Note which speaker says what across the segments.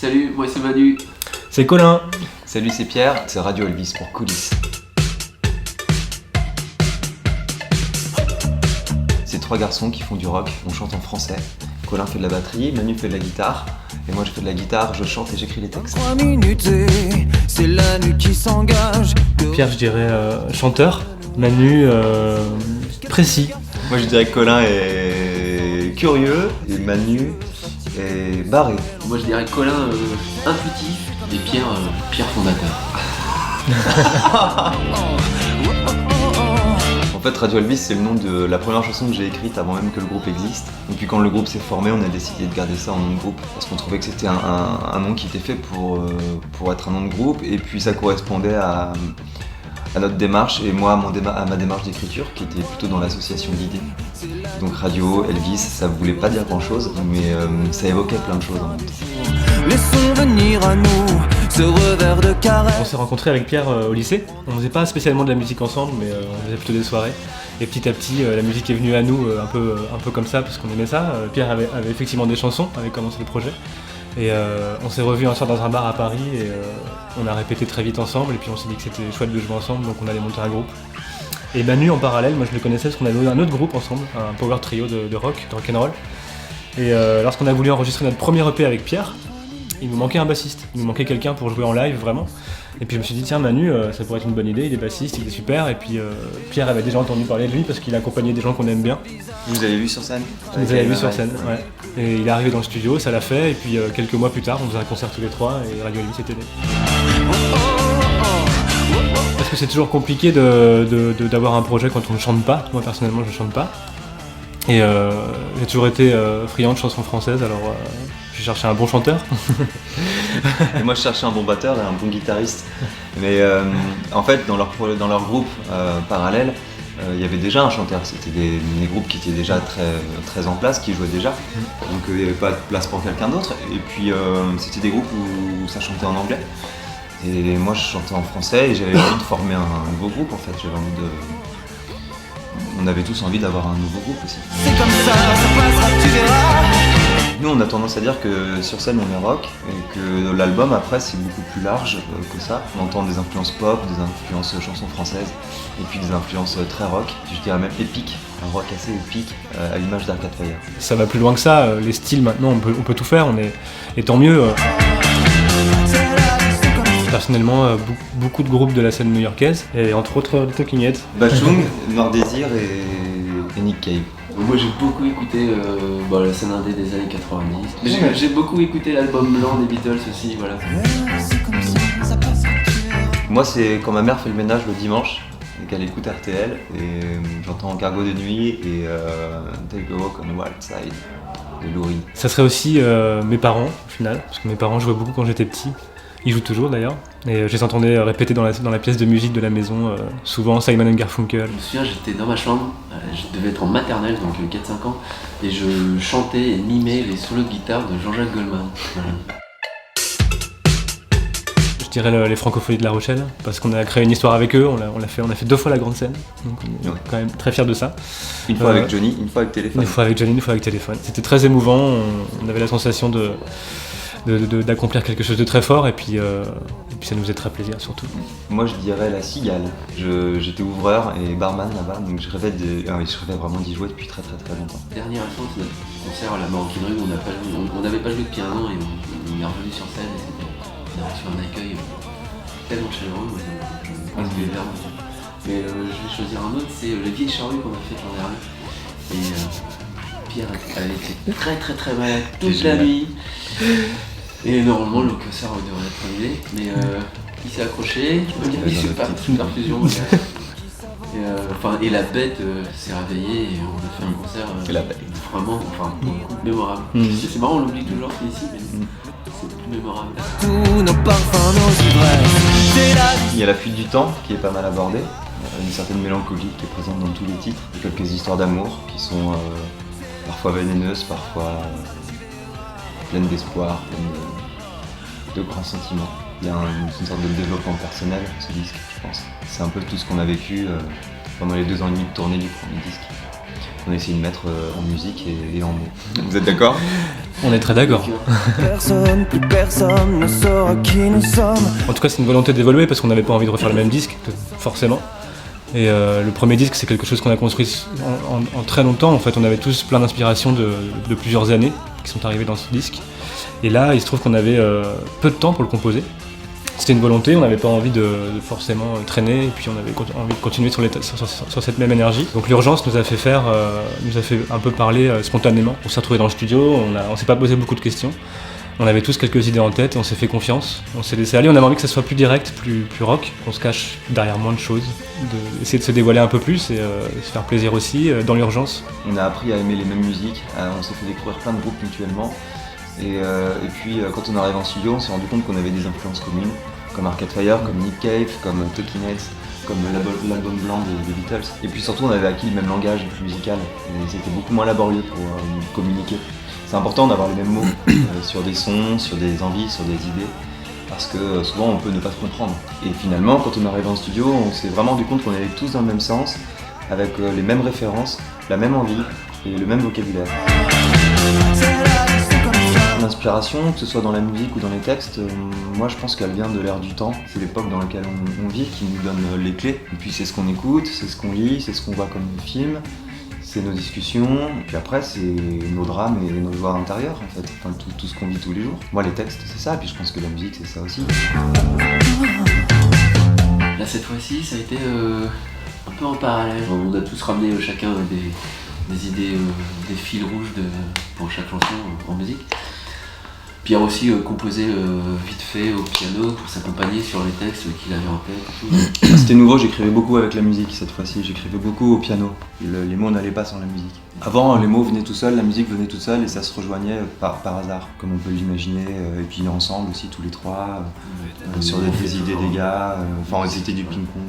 Speaker 1: Salut, moi c'est Manu.
Speaker 2: C'est Colin.
Speaker 3: Salut, c'est Pierre, c'est Radio Elvis pour Coulisses. C'est trois garçons qui font du rock, on chante en français. Colin fait de la batterie, Manu fait de la guitare, et moi je fais de la guitare, je chante et j'écris les textes.
Speaker 4: 3 minutes et c'est la nuit qui s'engage.
Speaker 2: Pierre, je dirais chanteur. Manu, précis.
Speaker 3: Moi je dirais que Colin est curieux, et Manu est barré.
Speaker 1: Moi je dirais Colin intuitif et Pierre fondateur.
Speaker 3: En fait, Radio Elvis, c'est le nom de la première chanson que j'ai écrite avant même que le groupe existe. Et puis quand le groupe s'est formé, on a décidé de garder ça en nom de groupe parce qu'on trouvait que c'était un nom qui était fait pour être un nom de groupe et puis ça correspondait à notre démarche et moi à ma démarche d'écriture qui était plutôt dans l'association d'idées. Donc Radio, Elvis, ça voulait pas dire grand chose, mais ça évoquait plein de choses en même temps.
Speaker 4: Laissons venir à nous ce revers de caresse.
Speaker 2: On s'est rencontrés avec Pierre au lycée. On faisait pas spécialement de la musique ensemble, mais on faisait plutôt des soirées. Et petit à petit, la musique est venue à nous un peu comme ça, parce qu'on aimait ça. Pierre avait effectivement des chansons, avait commencé le projet. Et on s'est revus un soir dans un bar à Paris et on a répété très vite ensemble. Et puis on s'est dit que c'était chouette de jouer ensemble, donc on allait monter un groupe. Et Manu en parallèle, moi je le connaissais parce qu'on avait un autre groupe ensemble, un power trio de rock, de rock'n'roll. Et lorsqu'on a voulu enregistrer notre premier EP avec Pierre, il nous manquait un bassiste, il nous manquait quelqu'un pour jouer en live vraiment. Et puis je me suis dit tiens Manu, ça pourrait être une bonne idée, il est bassiste, il est super. Et puis Pierre avait déjà entendu parler de lui parce qu'il accompagnait des gens qu'on aime bien.
Speaker 3: Vous avez vu sur scène?
Speaker 2: Vous avez vu sur scène, ouais. Et il est arrivé dans le studio, ça l'a fait, et puis quelques mois plus tard, on faisait un concert tous les trois et Radio Elvis était né. Parce que c'est toujours compliqué d'avoir un projet quand on ne chante pas. Moi personnellement je ne chante pas. Et j'ai toujours été friand de chansons françaises, alors j'ai cherché un bon chanteur.
Speaker 3: Et moi je cherchais un bon batteur et un bon guitariste. Mais en fait dans leur groupe parallèle, il y avait déjà un chanteur, c'était des groupes qui étaient déjà très en place, qui jouaient déjà. Donc il n'y avait pas de place pour quelqu'un d'autre. Et puis c'était des groupes où ça chantait en anglais. Et moi je chantais en français et j'avais envie de former un nouveau groupe en fait. On avait tous envie d'avoir un nouveau groupe aussi.
Speaker 4: C'est comme ça passera, tu verras.
Speaker 3: Nous on a tendance à dire que sur scène on est rock et que l'album après c'est beaucoup plus large que ça. On entend des influences pop, des influences chansons françaises et puis des influences très rock, je dirais même épique, un rock assez épique à l'image d'Arcade Fire.
Speaker 2: Ça va plus loin que ça, les styles maintenant on peut tout faire, et tant mieux. Personnellement, beaucoup de groupes de la scène new-yorkaise, et entre autres The Talking Heads.
Speaker 3: Bachung, Noir Désir et Nick Cave.
Speaker 1: Moi j'ai beaucoup écouté la scène indé des années 90. Mais j'ai beaucoup écouté l'album blanc des Beatles aussi, voilà.
Speaker 4: C'est comme ça passera, tu verras.
Speaker 3: Moi c'est quand ma mère fait le ménage le dimanche et qu'elle écoute RTL et j'entends Cargo de nuit et Take a Walk on the Wild Side de Lou Reed.
Speaker 2: Ça serait aussi mes parents, au final, parce que mes parents jouaient beaucoup quand j'étais petit. Ils jouent toujours d'ailleurs, et je les entendais répéter dans la pièce de musique de la maison, souvent Simon & Garfunkel.
Speaker 1: Je me souviens, j'étais dans ma chambre, je devais être en maternelle, donc 4-5 ans, et je chantais et mimais les solos de guitare de Jean-Jacques Goldman. Voilà.
Speaker 2: Je dirais les Francophonies de La Rochelle, parce qu'on a créé une histoire avec eux, on a fait 2 fois la grande scène, donc on est quand même très fiers de ça.
Speaker 3: Une fois avec Johnny, une fois avec Téléphone.
Speaker 2: Une fois avec Johnny, une fois avec Téléphone. C'était très émouvant, on avait la sensation d'accomplir quelque chose de très fort et puis ça nous faisait très plaisir surtout.
Speaker 3: Moi je dirais la Cigale. J'étais ouvreur et barman là-bas, donc je rêvais vraiment d'y jouer depuis très longtemps.
Speaker 1: Dernière fois, c'est notre concert à la Maroquinerie où on n'avait pas joué depuis un an et on est revenu sur scène et on a reçu un accueil tellement chaleureux, moi, je pense que les larmes. Mais je vais choisir un autre, c'est les Vieilles Charrues qu'on a fait l'an dernier. Et Pierre avait été très malade toute la nuit. Et normalement le concert devrait être annulé, mais il s'est accroché, il s'est pas une perfusion. Et la bête s'est réveillée et on a fait un concert vraiment mémorable. C'est marrant, on l'oublie toujours, c'est ici, mais c'est plus mémorable.
Speaker 4: Tous nos parfums, nos ivresses. C'est la vie.
Speaker 3: Il y a la fuite du temps qui est pas mal abordée, une certaine mélancolie qui est présente dans tous les titres, quelques histoires d'amour qui sont parfois vénéneuses, parfois pleines d'espoir, pleines de grands sentiments. Il y a une sorte de développement personnel, ce disque, je pense. C'est un peu tout ce qu'on a vécu pendant les 2 ans et demi de tournée du premier disque. qu'on a essayé de mettre en musique et en mots. Vous êtes d'accord ?
Speaker 2: On est très d'accord.
Speaker 4: Plus personne ne saura qui nous sommes.
Speaker 2: En tout cas, c'est une volonté d'évoluer parce qu'on n'avait pas envie de refaire le même disque, forcément. Et le premier disque, c'est quelque chose qu'on a construit en très longtemps. En fait, on avait tous plein d'inspirations de plusieurs années qui sont arrivées dans ce disque. Et là, il se trouve qu'on avait peu de temps pour le composer. C'était une volonté, on n'avait pas envie de forcément traîner, et puis on avait envie de continuer sur cette même énergie. Donc l'urgence nous a fait un peu parler spontanément. On s'est retrouvés dans le studio, on s'est pas posé beaucoup de questions. On avait tous quelques idées en tête, et on s'est fait confiance. On s'est laissé aller, on avait envie que ça soit plus direct, plus rock, qu'on se cache derrière moins de choses, essayer de se dévoiler un peu plus et se faire plaisir aussi dans l'urgence.
Speaker 3: On a appris à aimer les mêmes musiques, on s'est fait découvrir plein de groupes mutuellement. Et puis quand on arrive en studio, on s'est rendu compte qu'on avait des influences communes, comme Arcade Fire, comme Nick Cave, comme Talking Heads, comme l'album blanc des Beatles. Et puis surtout, on avait acquis le même langage musical, et c'était beaucoup moins laborieux pour communiquer. C'est important d'avoir les mêmes mots sur des sons, sur des envies, sur des idées, parce que souvent on peut ne pas se comprendre. Et finalement, quand on arrive en studio, on s'est vraiment rendu compte qu'on allait tous dans le même sens, avec les mêmes références, la même envie et le même vocabulaire. L'inspiration, que ce soit dans la musique ou dans les textes, moi je pense qu'elle vient de l'ère du temps. C'est l'époque dans laquelle on vit qui nous donne les clés. Et puis c'est ce qu'on écoute, c'est ce qu'on lit, c'est ce qu'on voit comme film, c'est nos discussions. Et puis après c'est nos drames et nos joies intérieures en fait. Enfin, tout ce qu'on vit tous les jours. Moi les textes c'est ça, et puis je pense que la musique c'est ça aussi.
Speaker 1: Là cette fois-ci ça a été un peu en parallèle. On a tous ramené chacun des idées, des fils rouges pour chaque chanson en musique. Pierre aussi composait vite fait au piano pour s'accompagner sur les textes qu'il avait en tête et tout.
Speaker 3: C'était nouveau, j'écrivais beaucoup avec la musique cette fois-ci, j'écrivais beaucoup au piano. Les mots n'allaient pas sans la musique. Avant, les mots venaient tout seuls, la musique venait toute seule et ça se rejoignait par hasard, comme on peut l'imaginer, et puis ensemble aussi tous les trois, sur des idées des gars, enfin c'était du ping-pong.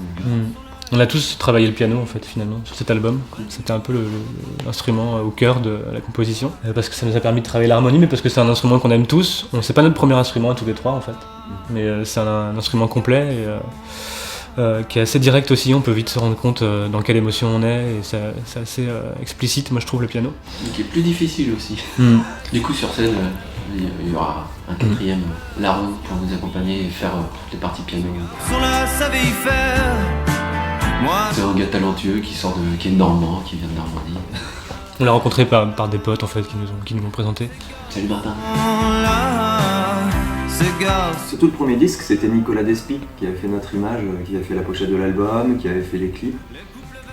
Speaker 2: On a tous travaillé le piano en fait finalement sur cet album. C'était un peu l'instrument au cœur de la composition, parce que ça nous a permis de travailler l'harmonie, mais parce que c'est un instrument qu'on aime tous. C'est pas notre premier instrument à tous les trois en fait, mais c'est un instrument complet et qui est assez direct aussi. On peut vite se rendre compte dans quelle émotion on est, et c'est assez explicite moi je trouve le piano.
Speaker 1: Et qui est plus difficile aussi. Du coup sur scène il y aura un quatrième larron pour nous accompagner et faire toutes les parties piano. C'est un gars talentueux qui est de Normand, qui vient de Normandie.
Speaker 2: On l'a rencontré par des potes en fait qui nous l'ont présenté.
Speaker 1: Salut Martin.
Speaker 3: Surtout le premier disque, c'était Nicolas Despy qui avait fait notre image, qui avait fait la pochette de l'album, qui avait fait les clips,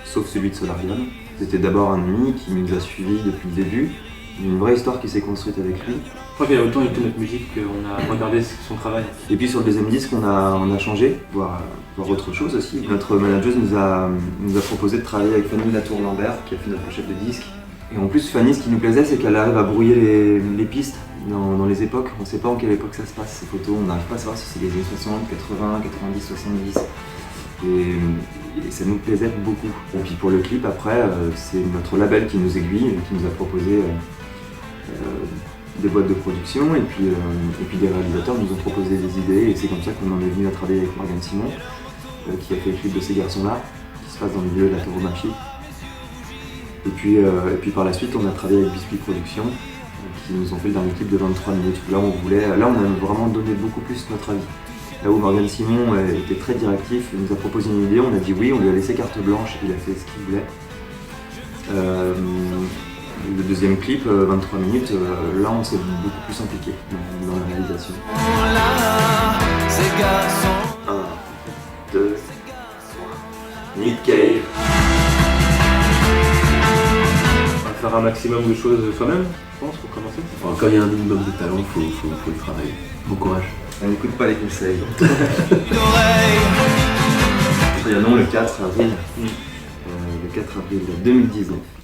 Speaker 3: sauf celui de Solarium. C'était d'abord un ami qui nous a suivis depuis le début, une vraie histoire qui s'est construite avec lui.
Speaker 2: Je crois qu'il a autant écouté notre musique qu'on a regardé son travail.
Speaker 3: Et puis sur le deuxième disque, on a changé, voir autre chose aussi. Notre manageuse nous a proposé de travailler avec Fanny Latour-Lambert, qui a fait notre pochette de disque. Et en plus, Fanny, ce qui nous plaisait, c'est qu'elle arrive à brouiller les pistes dans les époques. On ne sait pas en quelle époque ça se passe, ces photos. On n'arrive pas à savoir si c'est les années 60, 80, 90, 70. Et ça nous plaisait beaucoup. Et puis pour le clip, après, c'est notre label qui nous aiguille, qui nous a proposé des boîtes de production, et puis des réalisateurs nous ont proposé des idées, et c'est comme ça qu'on en est venu à travailler avec Morgane Simon, qui a fait le clip de Ces Garçons-là, qui se passe dans le milieu de la tauromachie. Et puis par la suite, on a travaillé avec Biscuit Productions, qui nous ont fait le dernier clip de 23 minutes. Là, on a vraiment donné beaucoup plus notre avis. Là où Morgane Simon était très directif, il nous a proposé une idée, on a dit oui, on lui a laissé carte blanche, il a fait ce qu'il voulait. Le deuxième clip, 23 minutes, là on s'est beaucoup plus impliqué dans la réalisation. 1, 2, 3, Nick Cave.
Speaker 2: On va faire un maximum de choses soi-même, je pense, pour commencer.
Speaker 1: Enfin, quand il y a un minimum de talent, faut le travailler. Bon courage.
Speaker 3: On n'écoute pas les conseils. Trianon le 4 avril. Le 4 avril 2019.